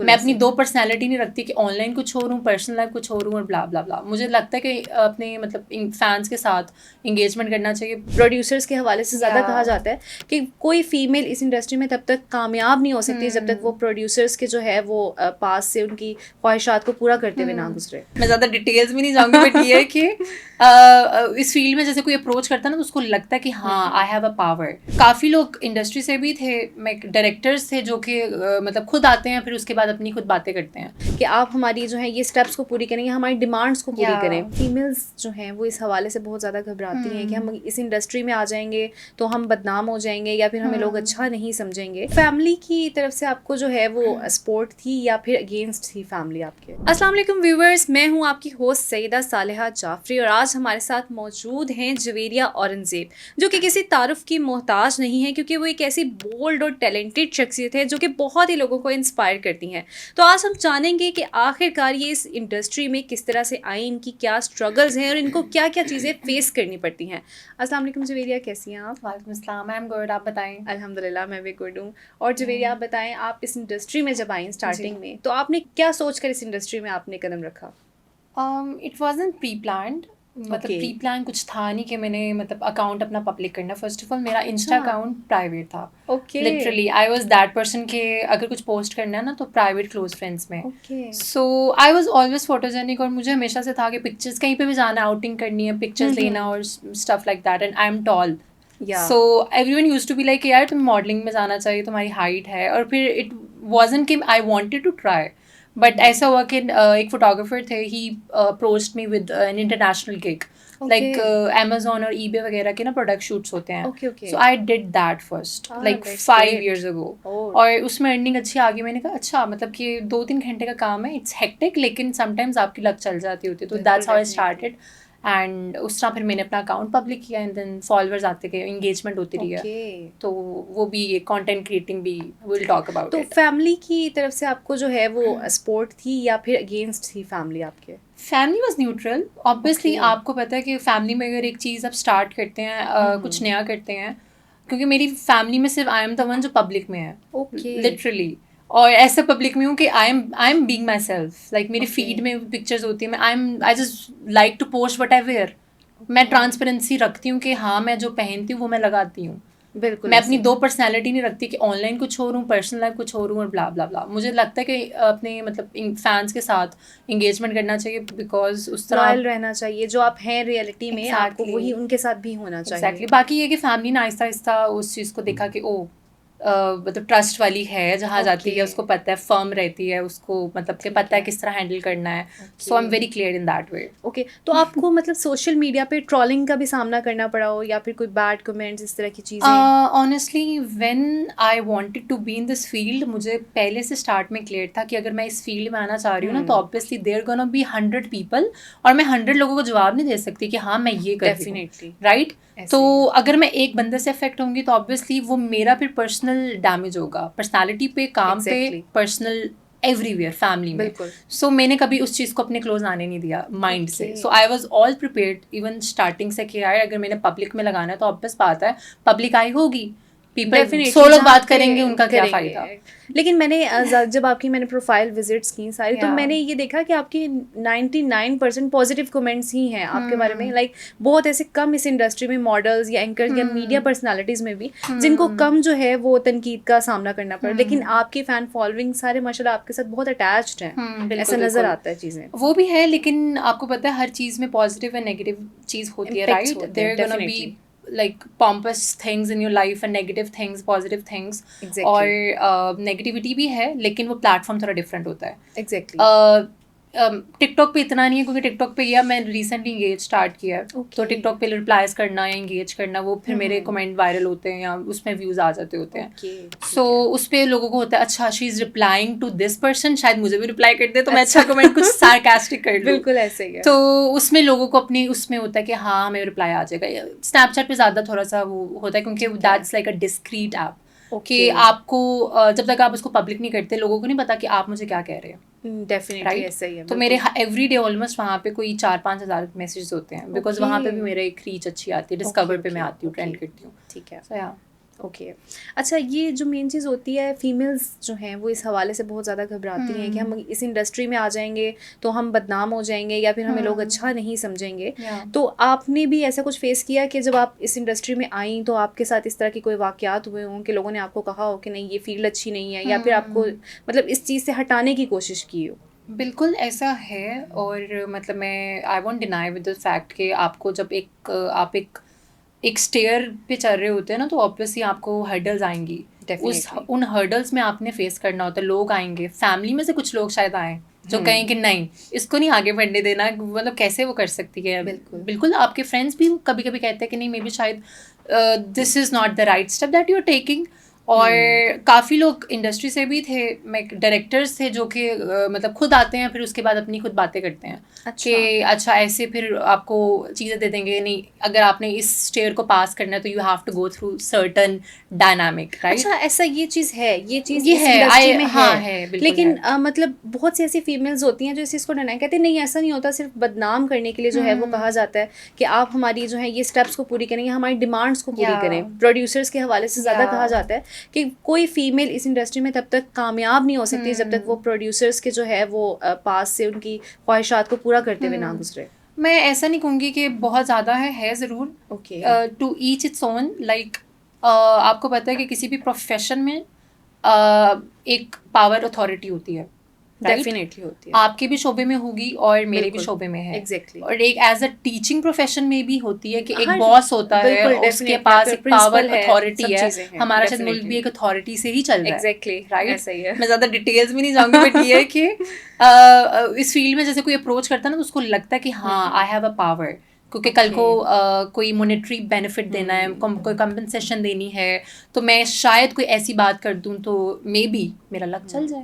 मैं अपनी दो पर्सनैलिटी नहीं रखती कि ऑनलाइन कुछ और हूँ, पर्सनल लाइफ कुछ और हूँ और ब्ला ब्ला ब्ला। मुझे लगता है कि अपने मतलब फैंस के साथ इंगेजमेंट करना चाहिए। प्रोड्यूसर्स के हवाले से ज़्यादा कहा जाता है कि कोई फीमेल इस इंडस्ट्री में तब तक कामयाब नहीं हो सकती जब तक वो प्रोड्यूसर्स के जो है वो पास से उनकी ख्वाहिशात को पूरा करते हुए ना गुजरे। मैं ज़्यादा डिटेल्स में नहीं जाऊँगी, बट ये है कि इस फील्ड में जैसे कोई अप्रोच करता है ना तो उसको लगता है कि हाँ आई हैव अ पावर। काफ़ी लोग इंडस्ट्री से भी थे, डायरेक्टर्स थे जो कि मतलब खुद आते हैं फिर उसके बाद अपनी खुद बातें करते हैं कि आप हमारी जो है ये स्टेप्स को पूरी करेंगे, हमारी डिमांड्स को पूरी करें। फीमेल्स जो हैं वो इस हवाले से बहुत ज़्यादा घबराती हैं कि हम इस इंडस्ट्री में आ जाएंगे तो हम बदनाम हो जाएंगे या फिर हमें लोग अच्छा नहीं समझेंगे। फैमिली की तरफ से आपको जो है वो सपोर्ट थी या फिर अगेंस्ट थी फैमिली आपके? अस्सलाम वालेकुम व्यूवर्स, मैं हूँ आपकी होस्ट सईदा सालेहा जाफरी और आज हमारे साथ मौजूद हैं जवेरिया औरंगज़ेब, जो कि किसी तारुफ की मोहताज नहीं है क्योंकि वो एक ऐसी बोल्ड और टैलेंटेड शख्सियत है जो कि बहुत ही लोगों को इंस्पायर करती हैं। तो आज हम जानेंगे कि आखिरकार ये इस इंडस्ट्री में किस तरह से आई, इनकी क्या स्ट्रगल्स हैं और इनको क्या क्या चीज़ें फेस करनी पड़ती हैं। अस्सलाम वालेकुम जवेरिया, कैसी हैं आप? वालेकुम अस्सलाम, आई एम गुड, आप बताएं? अल्हम्दुलिल्लाह मैं भी गुड हूँ। और जवेरिया आप बताएं, आप इस इंडस्ट्री में जब आई स्टार्टिंग में तो आपने क्या सोच कर इस इंडस्ट्री में आपने कदम रखा? इट वाज़न्ट प्री प्लान्ड, मतलब प्री प्लान कुछ था नहीं कि मैंने मतलब अकाउंट अपना पब्लिक करना। फर्स्ट ऑफ ऑल मेरा इंस्टा अकाउंट प्राइवेट था। Literally I was that person के अगर कुछ पोस्ट करना है ना तो प्राइवेट क्लोज फ्रेंड्स में। सो आई वाज ऑलवेज फोटोजेनिक और मुझे हमेशा से था कि पिक्चर्स कहीं पे भी जाना, आउटिंग करनी है, पिक्चर्स लेना और stuff like that. And I am tall, so everyone used to be like यार तुम मॉडलिंग में जाना चाहिए, तुम्हारी हाइट है। और फिर इट वाजंट कि I wanted to try, but ऐसा हुआ कि एक फोटोग्राफर थे, he approached me with an international gig, like Amazon और ईबे वगैरह के ना प्रोडक्ट शूट्स होते हैं। So I did that first like 5 years ago। और उसमें अर्निंग अच्छी आ गई। मैंने कहा अच्छा मतलब कि 2-3 घंटे का काम है, इट्स हेक्टिक, लेकिन समटाइम्स आपकी लक चल जाती होती है। तो that's how I started. And उस तरह फिर मैंने अपना अकाउंट पब्लिक किया एंड देन फॉलोअर्स आते गए, एंगेजमेंट होती रही है। तो वो भी ये कंटेंट क्रिएटिंग भी विल टॉक अबाउट। तो फैमिली की तरफ से आपको जो है वो सपोर्ट थी या फिर अगेंस्ट थी फैमिली आपके? Family was neutral. ऑब्वियसली आपको पता है कि फैमिली में अगर एक चीज़ आप स्टार्ट करते हैं, कुछ नया करते हैं, क्योंकि मेरी फैमिली में सिर्फ आई एम द वन जो पब्लिक में है, लिटरली। और ऐसे पब्लिक में हूँ कि I am being myself. Like मेरी फीड में पिक्चर्स होती है, I just like to post what I wear. मैं ट्रांसपेरेंसी रखती हूँ कि हाँ मैं जो पहनती हूँ वो मैं लगाती हूँ। बिल्कुल, मैं अपनी दो पर्सनैलिटी नहीं रखती कि ऑनलाइन कुछ और हूँ, पर्सनल लाइफ कुछ और हूँ और ब्ला ब्ला ब्ला। मुझे लगता है कि अपने मतलब फैंस के साथ इंगेजमेंट करना चाहिए, बिकॉज उस तरह लॉयल रहना चाहिए। जो आप हैं रियलिटी में आपको वही उनके साथ भी होना चाहिए। एग्जैक्टली। बाकी ये कि फैमिली ने आहिस्ता आहिस्ता उस चीज़ को देखा कि ओ मतलब ट्रस्ट वाली है, जहाँ जाती है उसको पता है, फर्म रहती है, उसको मतलब कि पता है किस तरह हैंडल करना है। So I am very clear in that way. Okay, तो आपको मतलब सोशल मीडिया पे ट्रोलिंग का भी सामना करना पड़ा हो या फिर कोई बैड कमेंट्स इस तरह की चीज़ें? Honestly when I wanted to be in this field, मुझे पहले से स्टार्ट में क्लियर था कि अगर मैं इस फील्ड में आना चाह रही हूँ ना तो obviously there gonna be 100 people और मैं 100 लोगों को जवाब नहीं दे सकती कि हाँ मैं ये कर रही हूँ, राइट? तो अगर मैं एक बंदे से अफेक्ट होंगी तो ऑब्वियसली वो मेरा फिर पर्सनल डैमेज होगा, पर्सनालिटी पे, काम पे, पर्सनल एवरीवेयर, फैमिली में। सो मैंने कभी उस चीज़ को अपने क्लोज आने नहीं दिया माइंड से। So I was all prepared even starting से कि यार अगर मैंने पब्लिक में लगाना है तो ऑब्वियस बात है पब्लिक आई होगी, पीपल 100 लोग बात करेंगे, उनका क्या फ़ायदा। लेकिन मैंने जब आपकी मैंने प्रोफाइल विजिट्स की सारी तो मैंने ये देखा कि आपकी 99% पॉजिटिव कमेंट्स ही हैं आपके बारे में। लाइक बहुत ऐसे कम इस इंडस्ट्री में मॉडल्स या एंकर्स या मीडिया पर्सनालिटीज़ में भी जिनको कम जो है वो तनकीद का सामना करना पड़ा, लेकिन आपकी फ़ैन फॉलोइंग सारे माशाल्लाह आपके साथ बहुत अटैच्ड हैं, ऐसा नज़र आता है चीज़ें। वो भी है, लेकिन आपको पता है हर चीज़ में पॉजिटिव एंड नेगेटिव चीज़ होती है, right? There gonna be like pompous things in your life and negative things, positive things. और नेगेटिविटी भी है, लेकिन वो प्लेटफॉर्म थोड़ा डिफरेंट होता है। टिकटॉक पे इतना नहीं है क्योंकि टिकटॉक पे या मैं रिसेंटली एंगेज स्टार्ट किया है, तो टिकटॉक पे रिप्लाईज करना या एंगेज करना वो फिर मेरे कमेंट वायरल होते हैं या उसमें व्यूज आ जाते होते हैं। सो उस पर लोगों को होता है अच्छा she is replying to this person, शायद मुझे भी रिप्लाई कर दे तो मैं अच्छा कमेंट कुछ सार्कास्टिक कर लूं। बिल्कुल ऐसे ही है। तो उसमें लोगों को अपनी उसमें होता है कि हाँ हमें रिप्लाई आ जाएगा। स्नैपचैट पे ज़्यादा थोड़ा सा वो होता है क्योंकि that's like a discrete app कि आपको जब तक आप उसको पब्लिक नहीं करते लोगों को नहीं पता कि आप मुझे क्या कह रहे हैं। डेफिनेटली ऐसा ही है। तो मेरे एवरी डे ऑलमोस्ट वहाँ पे कोई 4-5 हज़ार मैसेज होते हैं, बिकॉज वहाँ पे भी मेरे एक रीच अच्छी आती है, डिस्कवर पे मैं आती हूँ, ट्रेंड करती हूँ। ठीक है। सो या ओके अच्छा, ये जो मेन चीज़ होती है, फीमेल्स जो हैं वो इस हवाले से बहुत ज़्यादा घबराती हैं कि हम इस इंडस्ट्री में आ जाएंगे तो हम बदनाम हो जाएंगे या फिर हमें लोग अच्छा नहीं समझेंगे। तो आपने भी ऐसा कुछ फेस किया कि जब आप इस इंडस्ट्री में आई तो आपके साथ इस तरह की कोई वाक़यात हुए हों कि लोगों ने आपको कहा हो कि नहीं ये फील्ड अच्छी नहीं है, या फिर आपको मतलब इस चीज़ से हटाने की कोशिश की हो? बिल्कुल ऐसा है, और मतलब मैं I won't deny with the fact कि आपको जब आप एक स्टेयर पे चल रहे होते हैं ना, तो ऑब्वियसली आपको हर्डल्स आएंगी। उन हर्डल्स में आपने फेस करना होता है। लोग आएंगे, फैमिली में से कुछ लोग शायद आए जो कहें कि नहीं इसको नहीं आगे बढ़ने देना, मतलब कैसे वो कर सकती है। बिल्कुल आपके फ्रेंड्स भी कभी कभी कहते हैं कि नहीं मे बी शायद this is not the right step that you are taking. और काफ़ी लोग इंडस्ट्री से भी थे, डायरेक्टर्स थे जो कि मतलब खुद आते हैं फिर उसके बाद अपनी खुद बातें करते हैं कि अच्छा ऐसे फिर आपको चीज़ें दे देंगे, नहीं अगर आपने इस स्टेयर को पास करना है तो you have to go through certain dynamic, right. अच्छा ऐसा ये चीज़ है, ये चीज़ ये इस है, इंडस्ट्री में हाँ है, है लेकिन मतलब बहुत सी ऐसी फीमेल्स होती हैं जो इस चीज़ को डिनाई कहते हैं नहीं ऐसा नहीं होता, सिर्फ बदनाम करने के लिए जो है वो कहा जाता है कि आप हमारी जो है ये स्टेप्स को पूरी करें, हमारी डिमांड्स को पूरी करें। प्रोड्यूसर्स के हवाले से ज़्यादा कहा जाता है कि कोई फीमेल इस इंडस्ट्री में तब तक कामयाब नहीं हो सकती जब तक वो प्रोड्यूसर्स के जो है वो पास से उनकी ख्वाहिशात को पूरा करते हुए ना गुजरे। मैं ऐसा नहीं कहूँगी कि बहुत ज़्यादा है ज़रूर। Okay, to each its own. Like आपको पता है कि किसी भी प्रोफेशन में एक पावर अथॉरिटी होती है, डेफिनेटली होती है। आपके भी शोबे में होगी और मेरे भी शोबे में है। एग्जैक्टली। और एक एज अ टीचिंग प्रोफेशन में भी होती है कि एक बॉस होता है, उसके पास एक पावर अथॉरिटी है। हमारा शायद मुल्क भी एक अथॉरिटी से ही चल रहा है। Exactly, right. ऐसा ही है। मैं ज़्यादा डिटेल्स में नहीं जाऊँगी, बट ये है कि इस फील्ड में जैसे कोई अप्रोच करता है ना तो उसको लगता है कि हाँ आई हैव अ पावर, क्योंकि कल को कोई मॉनेटरी बेनिफिट देना है, कोई कंपनसेशन देनी है, तो मैं शायद कोई ऐसी बात कर दूं तो मे बी मेरा लक चल जाए।